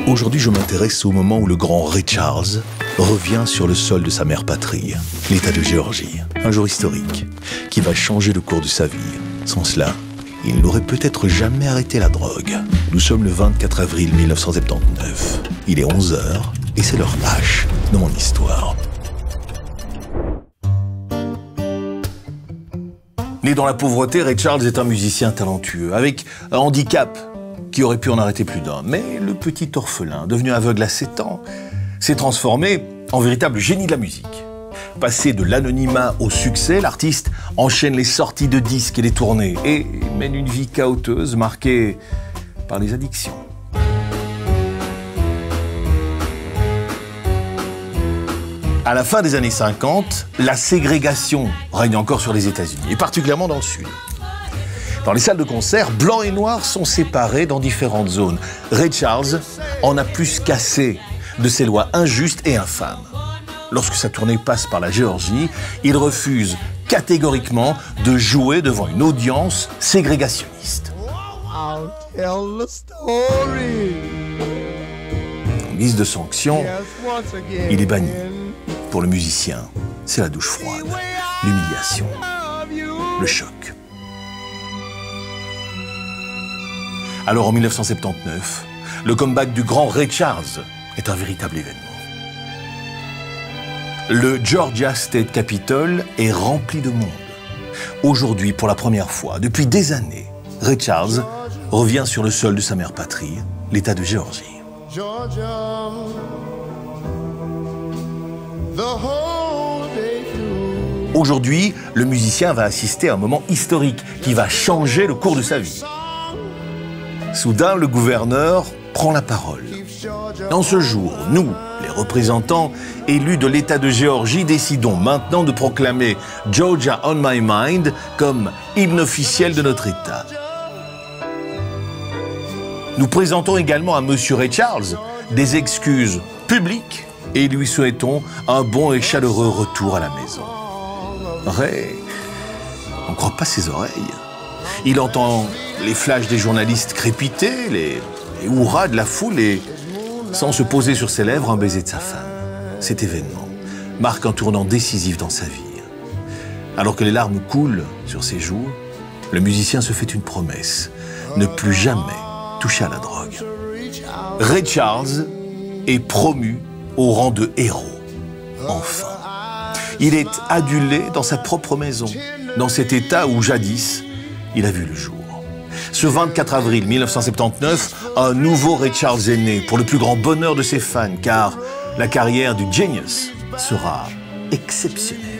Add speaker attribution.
Speaker 1: Aujourd'hui, je m'intéresse au moment où le grand Ray Charles revient sur le sol de sa mère patrie, l'État de Géorgie. Un jour historique qui va changer le cours de sa vie. Sans cela, il n'aurait peut-être jamais arrêté la drogue. Nous sommes le 24 avril 1979. Il est 11h et c'est l'heure H de mon histoire. Né dans la pauvreté, Ray Charles est un musicien talentueux, avec un handicap qui aurait pu en arrêter plus d'un. Mais le petit orphelin, devenu aveugle à 7 ans, s'est transformé en véritable génie de la musique. Passé de l'anonymat au succès, l'artiste enchaîne les sorties de disques et les tournées et mène une vie cahoteuse marquée par les addictions. À la fin des années 50, la ségrégation règne encore sur les États-Unis, et particulièrement dans le Sud. Dans les salles de concert, blancs et noirs sont séparés dans différentes zones. Ray Charles en a plus qu'assez de ces lois injustes et infâmes. Lorsque sa tournée passe par la Géorgie, il refuse catégoriquement de jouer devant une audience ségrégationniste. En guise de sanction, il est banni. Pour le musicien, c'est la douche froide, l'humiliation, le choc. Alors en 1979, le comeback du grand Ray Charles est un véritable événement. Le Georgia State Capitol est rempli de monde. Aujourd'hui, pour la première fois, depuis des années, Ray Charles revient sur le sol de sa mère patrie, l'État de Géorgie. Aujourd'hui, le musicien va assister à un moment historique qui va changer le cours de sa vie. Soudain, le gouverneur prend la parole. En ce jour, nous, les représentants élus de l'État de Géorgie, décidons maintenant de proclamer Georgia on My Mind comme hymne officiel de notre État. Nous présentons également à Monsieur Ray Charles des excuses publiques et lui souhaitons un bon et chaleureux retour à la maison. Ray, on ne croit pas ses oreilles. Il entend les flashs des journalistes crépiter, les hurrahs de la foule et, sans se poser sur ses lèvres, un baiser de sa femme. Cet événement marque un tournant décisif dans sa vie. Alors que les larmes coulent sur ses joues, le musicien se fait une promesse, ne plus jamais toucher à la drogue. Ray Charles est promu au rang de héros. Enfin. Il est adulé dans sa propre maison, dans cet état où jadis, il a vu le jour. Ce 24 avril 1979, un nouveau Ray Charles est né pour le plus grand bonheur de ses fans, car la carrière du Genius sera exceptionnelle.